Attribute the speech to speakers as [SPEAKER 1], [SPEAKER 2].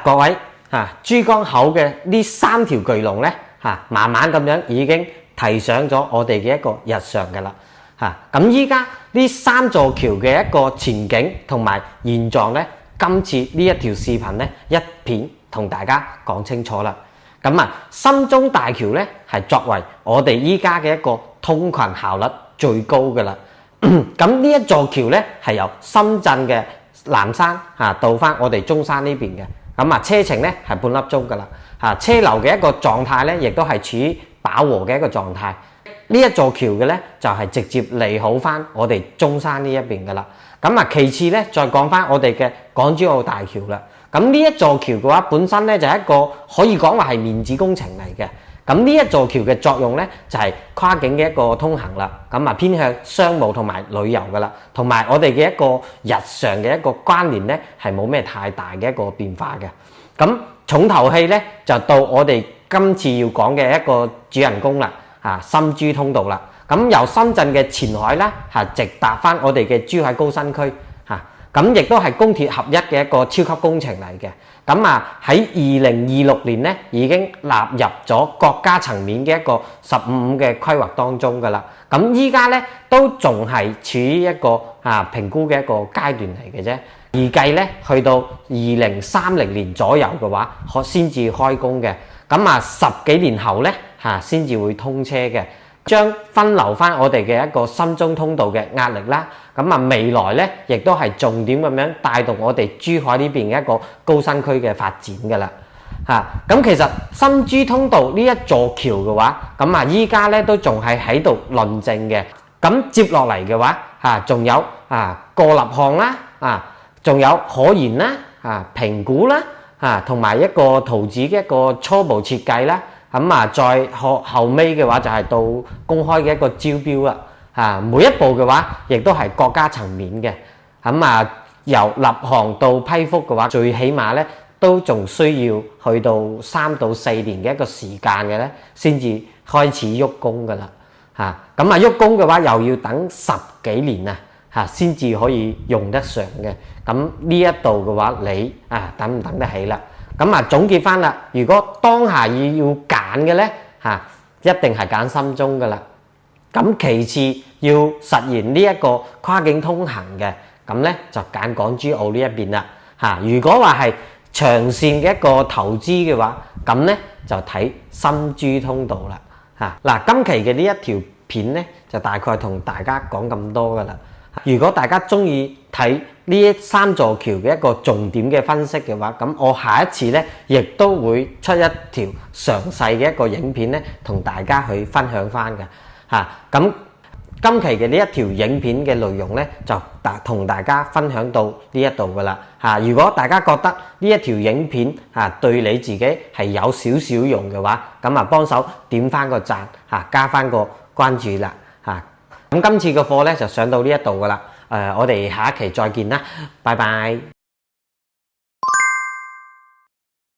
[SPEAKER 1] 各位珠江口嘅呢3條巨龍咧慢慢咁樣已經提上咗我哋嘅一個日常嘅啦咁依家呢3座橋嘅一個前景同埋現狀咧，今次呢一條視頻咧一片同大家講清楚啦。咁深中大橋咧係作為我哋依家嘅一個通群效率最高嘅啦。咁呢一座橋咧係由深圳嘅南山到翻我哋中山呢邊嘅。咁車程咧係半粒鐘噶啦車流嘅一個狀態咧亦都係處於飽和嘅一個狀態。呢一座橋嘅咧就係直接利好翻我哋中山呢一邊噶啦。咁其次咧再講翻我哋嘅港珠澳大橋啦。咁呢一座橋嘅話本身咧就係一個可以講話係面子工程嚟嘅。咁呢一座橋嘅作用咧就係跨境嘅一個通行啦。咁偏向商務同埋旅遊噶啦，同埋我哋嘅一個日常嘅一個關聯咧係冇咩太大嘅一個變化嘅。咁重頭戲咧就到我哋今次要講嘅一個主人公啦深珠通道啦。咁由深圳嘅前海啦直達翻我哋嘅珠海高新區咁亦都係高鐵合一嘅一個超級工程嚟嘅。咁喺2026年咧已經納入咗國家層面嘅一個15嘅規劃當中噶啦。咁依家咧都仲係處於一個評估嘅一個階段嚟嘅啫。預計咧去到2030年左右嘅話先至開工嘅。咁10幾年後咧先至會通車嘅，將分流翻我哋嘅一個深中通道嘅壓力啦。咁未來咧亦都係重點咁樣帶動我哋珠海呢邊嘅一個高新區嘅發展噶啦咁其實深珠通道呢一座橋嘅話，咁依家咧都仲係喺度論證嘅。咁接落嚟嘅話仲有過立項啦仲有可研啦評估啦同埋一個圖紙嘅一個初步設計啦。咁再後尾嘅話就係到公開嘅一個招標啦每一步嘅話亦都係國家層面嘅。咁由立項到批覆嘅話，最起碼咧都仲需要去到3到4年嘅一個時間嘅咧，先至開始喐工噶啦咁喐工嘅話又要等10幾年先至可以用得上嘅。咁呢一度嘅話你等唔等得起啦？咁總結翻啦，如果當下要揀嘅咧一定係揀深中噶啦。咁其次要實現呢一個跨境通行嘅，咁咧就揀港珠澳呢一邊啦如果話係長線嘅一個投資嘅話，咁咧就睇深珠通道啦今期嘅呢一條片咧就大概同大家講咁多噶啦。如果大家中意睇呢3座橋嘅一個重點嘅分析嘅話，咁我下一次咧亦都會出一條詳細嘅一個影片咧，同大家去分享翻嘅咁今期嘅呢一條影片嘅內容咧，就同大家分享到呢一度噶啦如果大家覺得呢一條影片對你自己係有少少用嘅話，咁幫手點翻個讚加翻個關注啦咁今次嘅課咧就上到呢一度噶啦我哋下一期再見啦，拜拜。